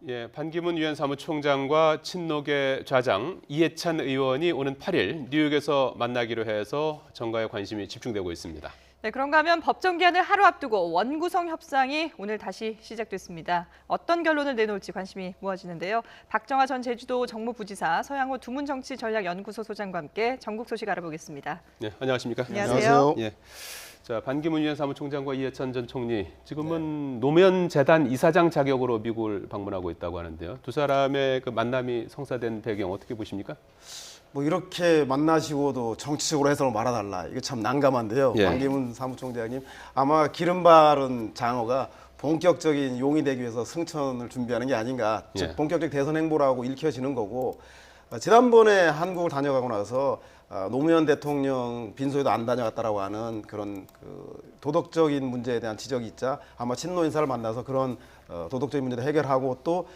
예, 반기문 유엔 사무총장과 친노계 좌장 이해찬 의원이 오는 8일 뉴욕에서 만나기로 해서 정가에 관심이 집중되고 있습니다. 네, 그런가 하면 법정 기한을 하루 앞두고 원구성 협상이 오늘 다시 시작됐습니다. 어떤 결론을 내놓을지 관심이 모아지는데요. 박정하 전 제주도 정무부지사, 서양호 두문정치전략연구소 소장과 함께 전국 소식 알아보겠습니다. 네, 안녕하십니까? 안녕하세요. 예. 자, 반기문 유엔 사무총장과 이해찬 전 총리 지금은 노무현 재단 이사장 자격으로 미국을 방문하고 있다고 하는데요. 두 사람의 그 만남이 성사된 배경 어떻게 보십니까? 뭐 이렇게 만나시고도 정치적으로 해석을 말아달라. 이게 참 난감한데요. 예. 반기문 사무총장님 아마 기름 바른 장어가 본격적인 용이 되기 위해서 승천을 준비하는 게 아닌가. 예. 즉 본격적 대선 행보라고 읽혀지는 거고 지난번에 한국을 다녀가고 나서 노무현 대통령 빈소에도 안 다녀갔다라고 하는 그런 그 도덕적인 문제에 대한 지적이 있자 아마 친노 인사를 만나서 그런 도덕적인 문제도 해결하고 또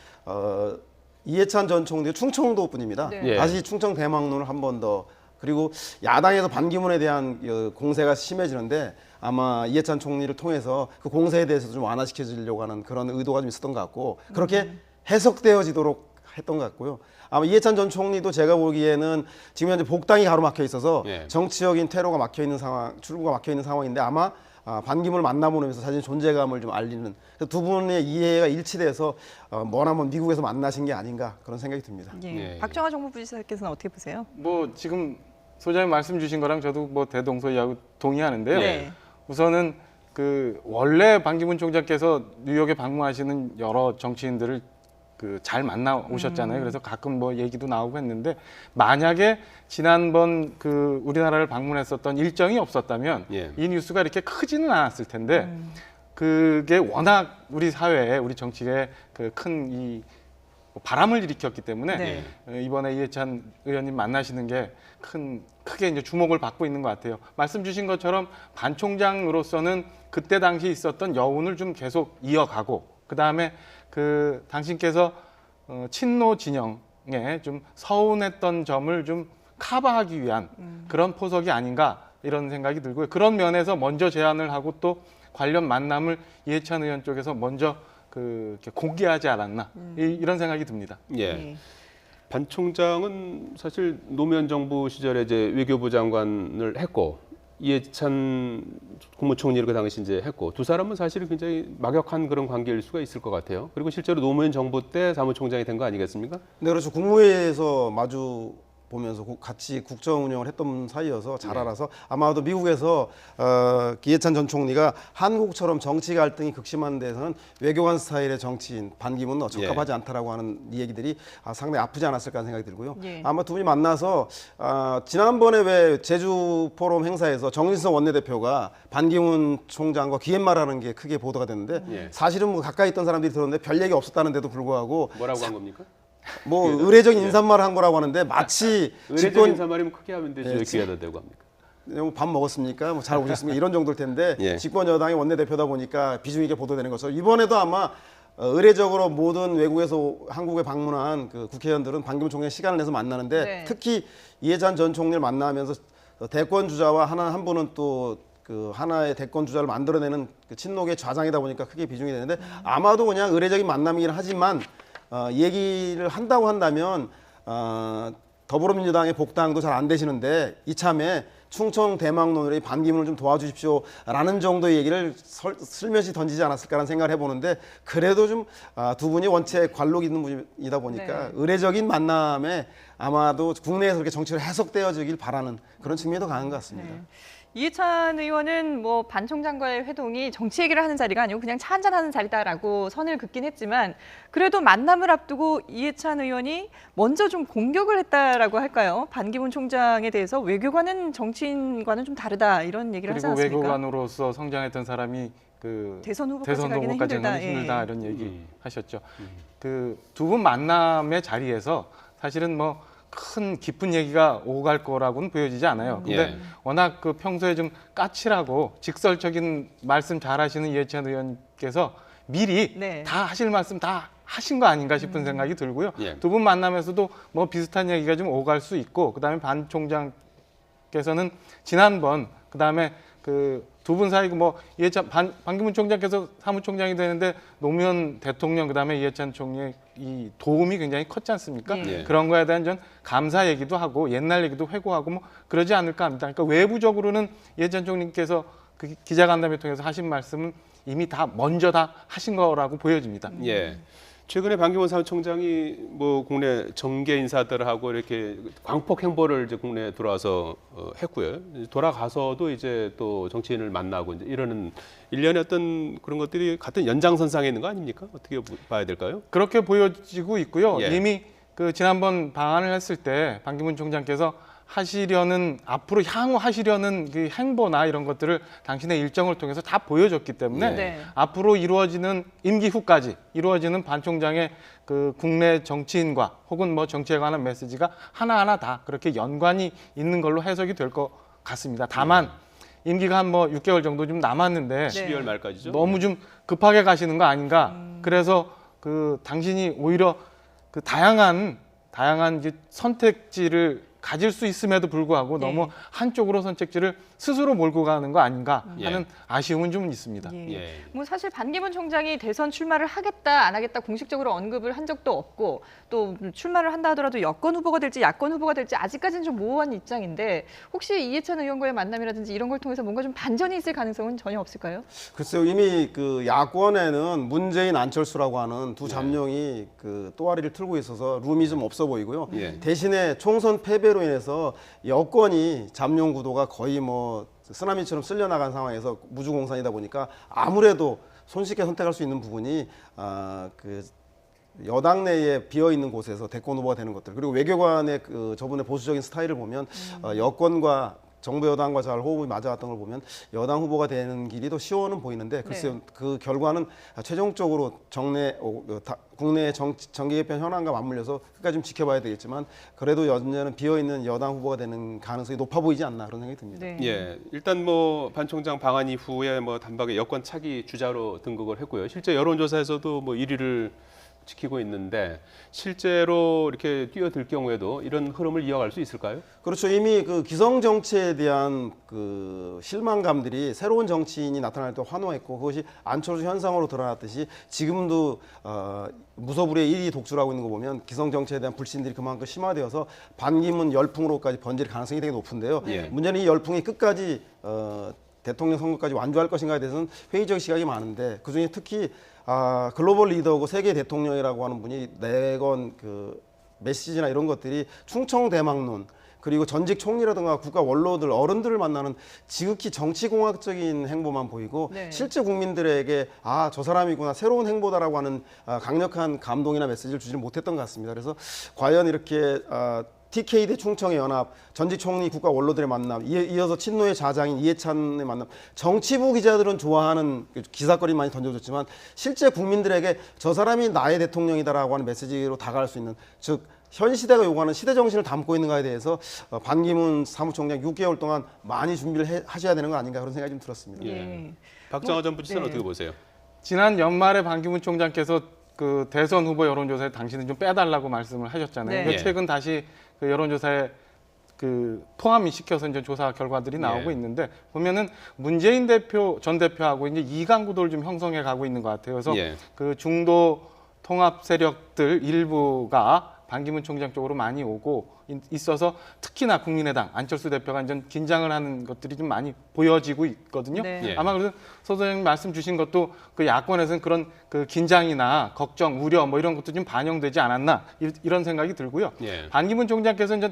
이해찬 전 총리 충청도 분입니다. 네. 예. 다시 충청 대망론을 한 번 더 그리고 야당에서 반기문에 대한 공세가 심해지는데 아마 이해찬 총리를 통해서 그 공세에 대해서 좀 완화시켜주려고 하는 그런 의도가 좀 있었던 것 같고 그렇게 해석되어지도록 했던 것 같고요. 아마 이해찬 전 총리도 제가 보기에는 지금 현재 복당이 가로막혀 있어서 예. 정치적인 퇴로가 막혀 있는 상황, 출구가 막혀 있는 상황인데 아마 반기문을 만나보면서 자신의 존재감을 좀 알리는 두 분의 이해가 일치돼서 머나먼 미국에서 만나신 게 아닌가 그런 생각이 듭니다. 예. 예. 박정하 정무부지사께서는 어떻게 보세요? 뭐 지금 소장님 말씀 주신 거랑 저도 뭐 대동소이하고 동의하는데요. 네. 우선은 그 원래 반기문 총장께서 뉴욕에 방문하시는 여러 정치인들을 그 잘 만나 오셨잖아요. 그래서 가끔 뭐 얘기도 나오고 했는데 만약에 지난번 그 우리나라를 방문했었던 일정이 없었다면 예. 이 뉴스가 이렇게 크지는 않았을 텐데 그게 워낙 우리 사회에 우리 정치에 그 큰 이 바람을 일으켰기 때문에 네. 이번에 이해찬 의원님 만나시는 게 크게 이제 주목을 받고 있는 것 같아요. 말씀 주신 것처럼 반 총장으로서는 그때 당시 있었던 여운을 좀 계속 이어가고 그 다음에 그 당신께서 친노 진영에 좀 서운했던 점을 좀 커버하기 위한 그런 포석이 아닌가 이런 생각이 들고요. 그런 면에서 먼저 제안을 하고 또 관련 만남을 이해찬 의원 쪽에서 먼저 이렇게 공개하지 않았나 이런 생각이 듭니다. 예. 네. 반 총장은 사실 노무현 정부 시절에 이제 외교부 장관을 했고 이해찬 국무총리를 그 당시 이제 했고 두 사람은 사실은 굉장히 막역한 그런 관계일 수가 있을 것 같아요. 그리고 실제로 노무현 정부 때 사무총장이 된 거 아니겠습니까? 네, 그렇죠. 국무회의에서 마주 보면서 같이 국정 운영을 했던 사이여서 잘 알아서 아마도 미국에서 이해찬 전 총리가 한국처럼 정치 갈등이 극심한 데서는 외교관 스타일의 정치인 반기문은 적합하지 않다라고 하는 이 얘기들이 상당히 아프지 않았을까 하는 생각이 들고요. 예. 아마 두 분이 만나서 지난번에 왜 제주 포럼 행사에서 정진석 원내대표가 반기문 총장과 기획말하는 게 크게 보도가 됐는데 예. 사실은 뭐 가까이 있던 사람들이 들었는데 별 얘기 없었다는데도 불구하고 뭐라고 한 겁니까? 뭐 의례적인 인사말을 한 거라고 하는데 마치 의례적인 인사말이면 크게 하면 되지 왜 귀하다 대고 합니까? 밥 먹었습니까? 뭐 잘 오셨습니까? 이런 정도일 텐데 예. 집권 여당의 원내대표다 보니까 비중 있게 보도되는 것처럼 이번에도 아마 의례적으로 모든 외국에서 한국에 방문한 그 국회의원들은 반기문 총장의 시간을 내서 만나는데 네. 특히 이해찬 전 총리를 만나면서 대권 주자와 한 분은 또 그 하나의 대권 주자를 만들어내는 그 친노계 좌장이다 보니까 크게 비중이 되는데 아마도 그냥 의례적인 만남이긴 하지만 얘기를 한다고 한다면 더불어민주당의 복당도 잘 안 되시는데 이참에 충청 대망론으로 반기문을 좀 도와주십시오라는 정도의 얘기를 슬며시 던지지 않았을까라는 생각을 해보는데 그래도 좀 두 분이 원체 관록 있는 분이다 보니까 네. 의례적인 만남에 아마도 국내에서 그렇게 정치를 해석되어지길 바라는 그런 측면이 더 강한 것 같습니다. 네. 이해찬 의원은 뭐 반 총장과의 회동이 정치 얘기를 하는 자리가 아니고 그냥 차 한잔 하는 자리다라고 선을 긋긴 했지만 그래도 만남을 앞두고 이해찬 의원이 먼저 좀 공격을 했다라고 할까요? 반기문 총장에 대해서 외교관은 정치인과는 좀 다르다 이런 얘기를 하지 그리고 않았습니까? 외교관으로서 성장했던 사람이 그 대선 후보까지 대선 가기는 후보까지 힘들다. 가는 힘들다 예. 이런 얘기 하셨죠. 그 두 분 만남의 자리에서 사실은 뭐 큰 깊은 얘기가 오고 갈 거라고는 보여지지 않아요. 근데 예. 워낙 그 평소에 좀 까칠하고 직설적인 말씀 잘하시는 이해찬 의원께서 미리 네. 다 하실 말씀 다 하신 거 아닌가 싶은 생각이 들고요. 예. 두 분 만나면서도 뭐 비슷한 얘기가 좀 오고 갈 수 있고 그다음에 반 총장께서는 지난번 그다음에 그 두 분 사이고 뭐 이해찬 반기문 총장께서 사무총장이 되는데 노무현 대통령 그다음에 이해찬 총리 이 도움이 굉장히 컸지 않습니까? 예. 그런 거에 대한 전 감사 얘기도 하고 옛날 얘기도 회고하고 뭐 그러지 않을까 합니다. 그러니까 외부적으로는 이해찬 총리께서 그 기자간담회 통해서 하신 말씀은 이미 다 먼저 다 하신 거라고 보여집니다. 예. 최근에 반기문 사무총장이 뭐 국내 정계 인사들하고 이렇게 광폭 행보를 이제 국내에 들어와서 했고요. 돌아가서도 이제 또 정치인을 만나고 이제 이러는 일련의 어떤 그런 것들이 같은 연장선상에 있는 거 아닙니까? 어떻게 봐야 될까요? 그렇게 보여지고 있고요. 예. 이미 그 지난번 방한을 했을 때 반기문 총장께서 하시려는 앞으로 향후 하시려는 그 행보나 이런 것들을 당신의 일정을 통해서 다 보여줬기 때문에 네. 앞으로 이루어지는 임기 후까지 이루어지는 반 총장의 그 국내 정치인과 혹은 뭐 정치에 관한 메시지가 하나하나 다 그렇게 연관이 있는 걸로 해석이 될 것 같습니다. 다만 임기가 한 뭐 6개월 정도 좀 남았는데 12월 말까지죠. 너무 좀 급하게 가시는 거 아닌가. 그래서 그 당신이 오히려 그 다양한 이제 선택지를 가질 수 있음에도 불구하고 네. 너무 한쪽으로 선택지를 스스로 몰고 가는 거 아닌가 하는 예. 아쉬움은 좀 있습니다. 예. 예. 뭐 사실 반기문 총장이 대선 출마를 하겠다 안 하겠다 공식적으로 언급을 한 적도 없고 또 출마를 한다 하더라도 여권 후보가 될지 야권 후보가 될지 아직까지는 좀 모호한 입장인데 혹시 이해찬 의원과의 만남이라든지 이런 걸 통해서 뭔가 좀 반전이 있을 가능성은 전혀 없을까요? 글쎄요, 이미 그 야권에는 문재인, 안철수라고 하는 두 잠룡이 그 또아리를 틀고 있어서 룸이 좀 없어 보이고요. 예. 대신에 총선 패배로 인해서 여권이 잠룡 구도가 거의 뭐 쓰나미처럼 쓸려나간 상황에서 무주공산이다 보니까 아무래도 손쉽게 선택할 수 있는 부분이 그 여당 내에 비어 있는 곳에서 대권 후보가 되는 것들, 그리고 외교관의 그 저분의 보수적인 스타일을 보면 여권과 정부 여당과 잘 호흡이 맞아왔던 걸 보면 여당 후보가 되는 길이 더 시원은 보이는데 글쎄요, 그 결과는 최종적으로 국내 정계 개편 현안과 맞물려서 끝까지 좀 지켜봐야 되겠지만 그래도 현재는 비어 있는 여당 후보가 되는 가능성이 높아 보이지 않나 그런 생각이 듭니다. 네. 예, 일단 뭐 반 총장 방한 이후에 뭐 단박에 여권 차기 주자로 등극을 했고요. 실제 여론조사에서도 뭐 1위를 지키고 있는데 실제로 이렇게 뛰어들 경우에도 이런 흐름을 이어갈 수 있을까요? 그렇죠. 이미 그 기성 정치에 대한 그 실망감들이 새로운 정치인이 나타날 때 환호했고 그것이 안철수 현상으로 드러났듯이 지금도 무소불위의 1위 독주라고 있는 거 보면 기성 정치에 대한 불신들이 그만큼 심화되어서 반기문 열풍으로까지 번질 가능성이 되게 높은데요. 예. 문제는 이 열풍이 끝까지 대통령 선거까지 완주할 것인가에 대해서는 회의적 시각이 많은데 그중에 특히 글로벌 리더고 세계 대통령이라고 하는 분이 내건 그 메시지나 이런 것들이 충청대망론 그리고 전직 총리라든가 국가 원로들 어른들을 만나는 지극히 정치공학적인 행보만 보이고 네. 실제 국민들에게 저 사람이구나 새로운 행보다라고 하는 강력한 감동이나 메시지를 주지는 못했던 것 같습니다. 그래서 과연 이렇게 TK 대 충청의 연합, 전직 총리 국가 원로들의 만남, 이어서 친노의 자장인 이해찬의 만남. 정치부 기자들은 좋아하는 기사거리 많이 던져줬지만 실제 국민들에게 저 사람이 나의 대통령이다라고 하는 메시지로 다가갈 수 있는, 즉 현 시대가 요구하는 시대 정신을 담고 있는가에 대해서 반기문 사무총장 6개월 동안 많이 준비를 하셔야 되는 거 아닌가 그런 생각이 좀 들었습니다. 예. 박정화 전 부지사는 네. 어떻게 보세요? 지난 연말에 반기문 총장께서 그 대선 후보 여론조사에 당신은 좀 빼달라고 말씀을 하셨잖아요. 네. 근데 예. 최근 다시 그 여론조사에 그 포함이 시켜서 이제 조사 결과들이 나오고 예. 있는데 보면은 문재인 전 대표하고 이제 이강 구도를 좀 형성해 가고 있는 것 같아요. 그래서 예. 그 중도 통합 세력들 일부가 반기문 총장 쪽으로 많이 오고 있어서 특히나 국민의당 안철수 대표가 이제 긴장을 하는 것들이 좀 많이 보여지고 있거든요. 네. 예. 아마 그래서 서 소장님 말씀 주신 것도 그 야권에서는 그런 그 긴장이나 걱정, 우려 뭐 이런 것도 좀 반영되지 않았나 이런 생각이 들고요. 예. 반기문 총장께서 이제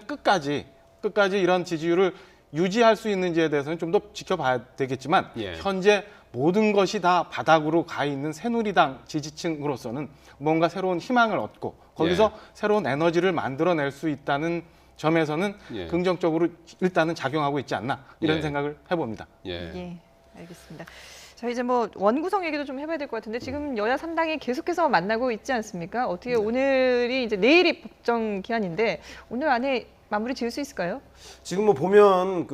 끝까지 이런 지지율을 유지할 수 있는지에 대해서는 좀 더 지켜봐야 되겠지만 예. 현재 모든 것이 다 바닥으로 가 있는 새누리당 지지층으로서는 뭔가 새로운 희망을 얻고 거기서 예. 새로운 에너지를 만들어낼 수 있다는 점에서는 예. 긍정적으로 일단은 작용하고 있지 않나 이런 예. 생각을 해봅니다. 예. 예, 알겠습니다. 자, 이제 뭐 원구성 얘기도 좀 해봐야 될 것 같은데 지금 여야 3당이 계속해서 만나고 있지 않습니까? 어떻게 오늘이 이제 내일이 법정 기한인데 오늘 안에 마무리 지을 수 있을까요? 지금 뭐 보면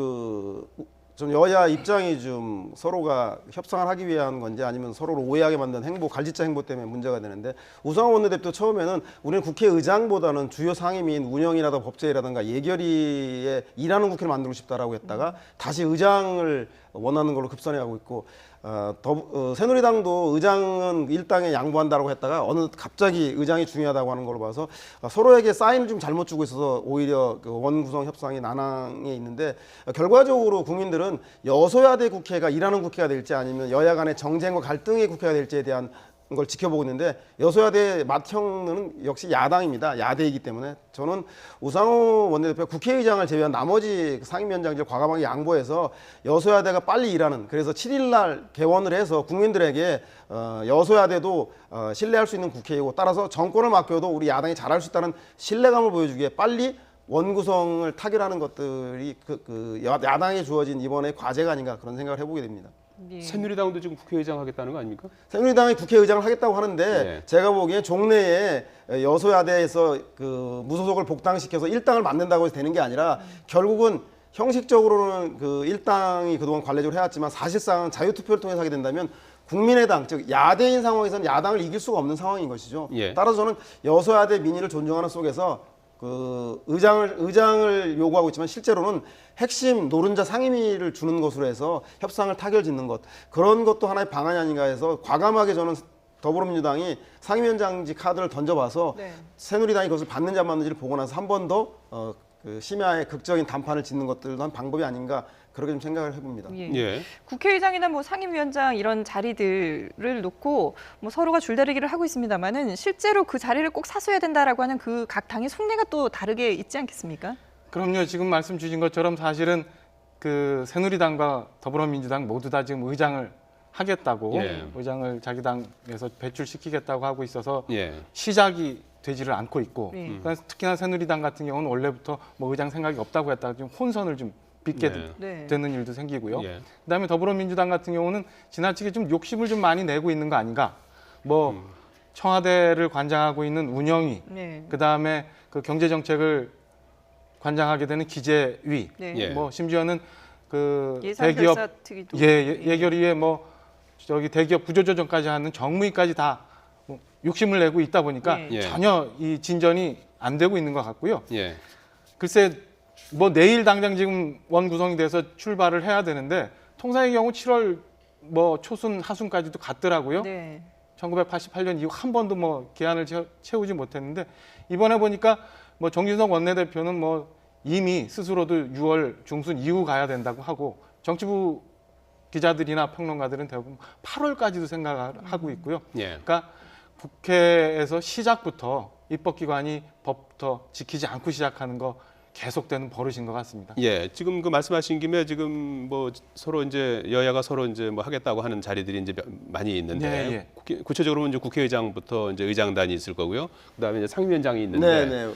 좀 여야 입장이 좀 서로가 협상을 하기 위한 건지 아니면 서로를 오해하게 만든 행보, 갈짓자 행보 때문에 문제가 되는데 우상호 원내대표 처음에는 우리는 국회의장보다는 주요 상임위인 운영이라든가 법제라든가 예결위에 일하는 국회를 만들고 싶다라고 했다가 다시 의장을 원하는 걸로 급선회하고 있고 새누리당도 의장은 일당에 양보한다라고 했다가 어느 갑자기 의장이 중요하다고 하는 걸로 봐서 서로에게 사인을 좀 잘못 주고 있어서 오히려 그 원구성 협상이 난항에 있는데 결과적으로 국민들은 여소야대 국회가 일하는 국회가 될지 아니면 여야 간의 정쟁과 갈등의 국회가 될지에 대한 걸 지켜보고 있는데 여소야대 맏형은 역시 야당입니다. 야대이기 때문에 저는 우상호 원내대표가 국회의장을 제외한 나머지 상임위원장들 과감하게 양보해서 여소야대가 빨리 일하는 그래서 7일 날 개원을 해서 국민들에게 여소야대도 신뢰할 수 있는 국회이고 따라서 정권을 맡겨도 우리 야당이 잘할 수 있다는 신뢰감을 보여주기에 빨리 원구성을 타결하는 것들이 야당에 주어진 이번에 과제가 아닌가 그런 생각을 해보게 됩니다. 예. 새누리당도 지금 국회의장 하겠다는 거 아닙니까? 새누리당이 국회의장을 하겠다고 하는데 네. 제가 보기에 종래에 여소야대에서 그 무소속을 복당시켜서 일당을 만든다고 해서 되는 게 아니라 결국은 형식적으로는 그 일당이 그동안 관례적으로 해왔지만 사실상 자유투표를 통해서 하게 된다면 국민의당 즉 야대인 상황에서는 야당을 이길 수가 없는 상황인 것이죠. 예. 따라서 저는 여소야대 민의를 존중하는 속에서 그 의장을 요구하고 있지만 실제로는 핵심 노른자 상임위를 주는 것으로 해서 협상을 타결짓는 것 그런 것도 하나의 방안이 아닌가 해서 과감하게 저는 더불어민주당이 상임위원장직 카드를 던져봐서 네. 새누리당이 그것을 받는지 안 받는지를 보고 나서 한 번 더 그 심야의 극적인 단판을 짓는 것들도 한 방법이 아닌가 그렇게 좀 생각을 해봅니다. 예. 예. 국회의장이나 뭐 상임위원장 이런 자리들을 놓고 뭐 서로가 줄다리기를 하고 있습니다만은 실제로 그 자리를 꼭 사수해야 된다라고 하는 그 각 당의 속내가 또 다르게 있지 않겠습니까? 그럼요. 지금 말씀 주신 것처럼 사실은 그 새누리당과 더불어민주당 모두 다 지금 의장을 하겠다고 예. 의장을 자기 당에서 배출시키겠다고 하고 있어서 예. 시작이 되지를 않고 있고 네. 그러니까 특히나 새누리당 같은 경우는 원래부터 뭐 의장 생각이 없다고 했다가 지금 혼선을 좀 빚게 네. 네. 되는 일도 생기고요. 예. 그다음에 더불어민주당 같은 경우는 지나치게 좀 욕심을 좀 많이 내고 있는 거 아닌가? 뭐 청와대를 관장하고 있는 운영위, 네. 그다음에 그 경제 정책을 관장하게 되는 기재위, 네. 예. 뭐 심지어는 그 예산결사특위도 예결위에 뭐 저기 대기업 구조조정까지 하는 정무위까지 다 뭐 욕심을 내고 있다 보니까 네. 예. 전혀 이 진전이 안 되고 있는 것 같고요. 예. 글쎄 뭐 내일 당장 지금 원구성이 돼서 출발을 해야 되는데 통상의 경우 7월 뭐 초순 하순까지도 갔더라고요. 네. 1988년 이후 한 번도 뭐 기한을 채우지 못했는데 이번에 보니까 뭐 정진석 원내대표는 뭐 이미 스스로도 6월 중순 이후 가야 된다고 하고 정치부 기자들이나 평론가들은 대부분 8월까지도 생각하고 있고요. 예. 그러니까 국회에서 시작부터 입법기관이 법부터 지키지 않고 시작하는 거 계속되는 버릇인 것 같습니다. 예, 지금 그 말씀하신 김에 지금 뭐 서로 이제 여야가 서로 이제 뭐 하겠다고 하는 자리들이 이제 많이 있는데 네, 예. 구체적으로 이제 국회의장부터 이제 의장단이 있을 거고요. 그다음에 이제 상임위원장이 있는데 네.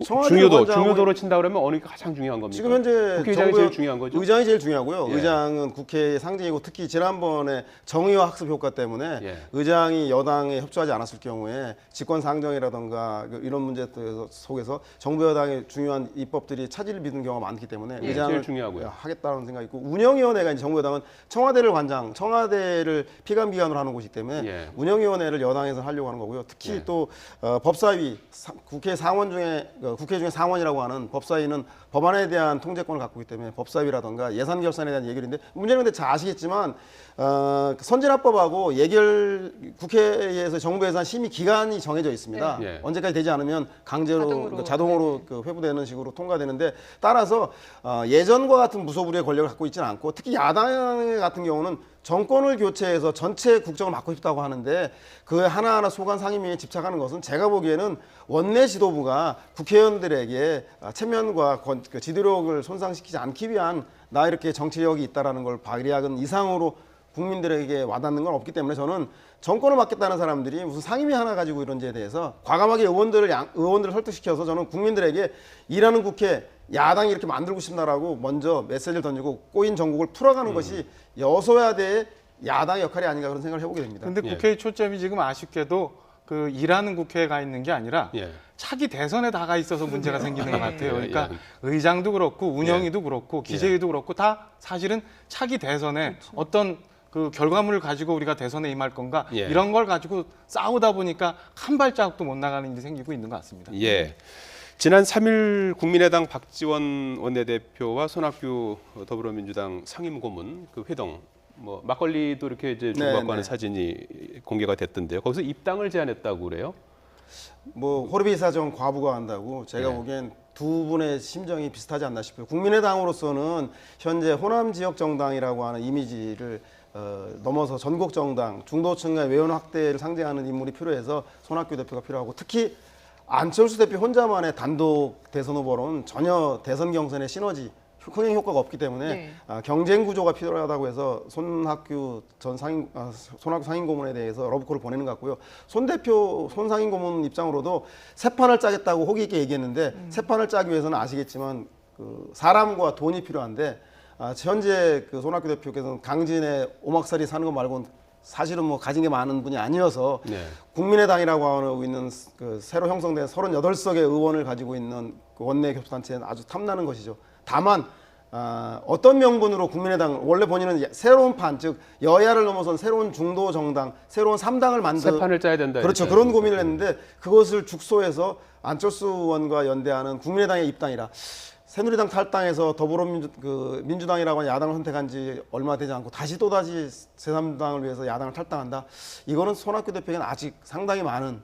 중요도로 친다 그러면 어느 게 가장 중요한 겁니까? 지금 현재 국회의장이 정부의 제일 중요한 거죠. 의장이 제일 중요하고요. 예. 의장은 국회의 상징이고 특히 지난번에 정의와 학습 효과 때문에 예. 의장이 여당에 협조하지 않았을 경우에 직권 상정이라든가 이런 문제 속에서 정부 여당의 중요한 입법들이 차질을 빚는 경우가 많기 때문에 예, 의장을 제일 중요하고요. 하겠다는 생각이 있고 운영위원회가 이제 정부 여당은 청와대를 피감기관으로 하는 곳이기 때문에 예. 운영위원회를 여당에서 하려고 하는 거고요. 특히 예. 또 법사위 국회 상원 중에 국회 중에 상원이라고 하는 법사위는 법안에 대한 통제권을 갖고 있기 때문에 법사위라든가 예산 결산에 대한 예결인데 문제는 근데 잘 아시겠지만 선진화법하고 국회에서 정부 예산 심의 기간이 정해져 있습니다. 네. 언제까지 되지 않으면 강제로 자동으로 그 회부되는 식으로 통과되는데 따라서 예전과 같은 무소불위의 권력을 갖고 있지는 않고 특히 야당 같은 경우는 정권을 교체해서 전체 국정을 맡고 싶다고 하는데 그 하나하나 소관 상임위에 집착하는 것은 제가 보기에는 원내 지도부가 국회의원들에게 체면과 지도력을 손상시키지 않기 위한 나 이렇게 정치력이 있다라는 걸 발휘하는 이상으로 국민들에게 와닿는 건 없기 때문에 저는 정권을 맡겠다는 사람들이 무슨 상임위 하나 가지고 이런지에 대해서 과감하게 의원들을 설득시켜서 저는 국민들에게 일하는 국회 야당이 이렇게 만들고 싶다라고 먼저 메시지를 던지고 꼬인 전국을 풀어가는 것이 여소야대의 야당의 역할이 아닌가 그런 생각을 해보게 됩니다. 근데 예. 국회의 초점이 지금 아쉽게도 그 일하는 국회에 가 있는 게 아니라 예. 차기 대선에 다가 있어서 문제가 생기는 것 같아요. 그러니까 예. 의장도 그렇고 운영위도 그렇고 기재위도 그렇고 다 사실은 차기 대선에 어떤 그 결과물을 가지고 우리가 대선에 임할 건가 예. 이런 걸 가지고 싸우다 보니까 한 발자국도 못 나가는 일이 생기고 있는 것 같습니다. 예. 지난 3일 국민의당 박지원 원내대표와 손학규 더불어민주당 상임고문 그 회동 뭐 막걸리도 이렇게 이제 네, 주고받고 네. 하는 사진이 공개가 됐던데요. 거기서 입당을 제안했다고 그래요? 뭐 호르비 사정 과부가 한다고 제가 네. 보기엔 두 분의 심정이 비슷하지 않나 싶어요. 국민의당으로서는 현재 호남 지역 정당이라고 하는 이미지를 넘어서 전국 정당, 중도층의 외연 확대를 상징하는 인물이 필요해서 손학규 대표가 필요하고 특히 안철수 대표 혼자만의 단독 대선 후보로는 전혀 대선 경선의 시너지 흥행 효과가 없기 때문에 네. 경쟁 구조가 필요하다고 해서 손학규 상임고문에 대해서 러브콜을 보내는 것 같고요. 손 대표 손 상임고문 입장으로도 새 판을 짜겠다고 호기 있게 얘기했는데 새 판을 짜기 위해서는 아시겠지만 그 사람과 돈이 필요한데 현재 그 손학규 대표께서는 강진에 오막살이 사는 것 말고는 사실은 뭐 가진 게 많은 분이 아니어서 네. 국민의당이라고 하고 있는 그 새로 형성된 38석의 의원을 가지고 있는 그 원내 교섭단체는 아주 탐나는 것이죠. 다만 어떤 명분으로 국민의당 원래 본인은 새로운 판, 즉 여야를 넘어선 새로운 중도 정당, 새로운 3당을 새 판을 짜야 된다. 그렇죠. 이렇게 그런 고민을 했는데 그것을 죽소해서 안철수 의원과 연대하는 국민의당의 입당이라 새누리당 탈당해서 민주당이라고 하는 야당을 선택한 지 얼마 되지 않고 또다시 제3당을 위해서 야당을 탈당한다. 이거는 손학규 대표에게는 아직 상당히 많은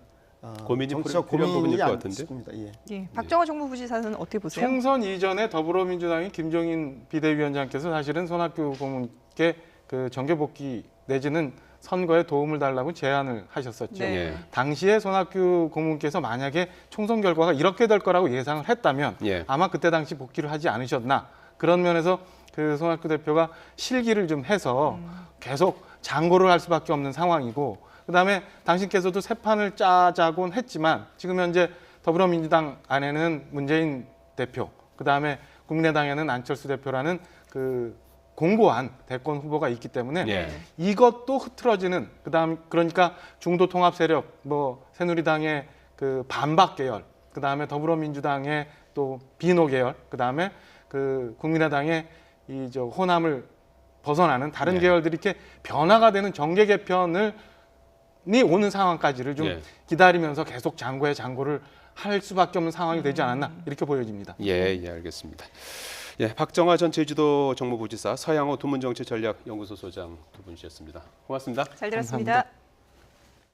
고민이 정치적 필요한 부분일 것 고민이 같은데. 싶습니다. 예. 예, 박정호 정무부지사는 어떻게 보세요? 총선 이전에 더불어민주당의 김종인 비대위원장께서 사실은 손학규 고문께 그 정계 복귀 내지는 선거에 도움을 달라고 제안을 하셨었죠. 네. 예. 당시에 손학규 고문께서 만약에 총선 결과가 이렇게 될 거라고 예상을 했다면 예. 아마 그때 당시 복귀를 하지 않으셨나. 그런 면에서 그 손학규 대표가 실기를 좀 해서 계속 장고를 할 수밖에 없는 상황이고, 그다음에 당신께서도 새 판을 짜자곤 했지만 지금 현재 더불어민주당 안에는 문재인 대표, 그다음에 국민의당에는 안철수 대표라는 그 공고한 대권 후보가 있기 때문에 예. 이것도 흐트러지는, 그다음 그러니까 중도 통합 세력, 뭐 새누리당의 그 반박 계열, 그다음에 더불어민주당의 또 비노 계열, 그다음에 그 국민의당의 이 저 호남을 벗어나는 다른 네. 계열들이 이렇게 변화가 되는 정계 개편을 오는 상황까지를 좀 예. 기다리면서 계속 장고에 장고를 할 수밖에 없는 상황이 되지 않았나 이렇게 보여집니다. 예, 알겠습니다. 예, 박정화 전 제주도 정무부지사, 서양호 두문정치전략연구소 소장 두 분이셨습니다. 고맙습니다. 잘 들었습니다. 감사합니다.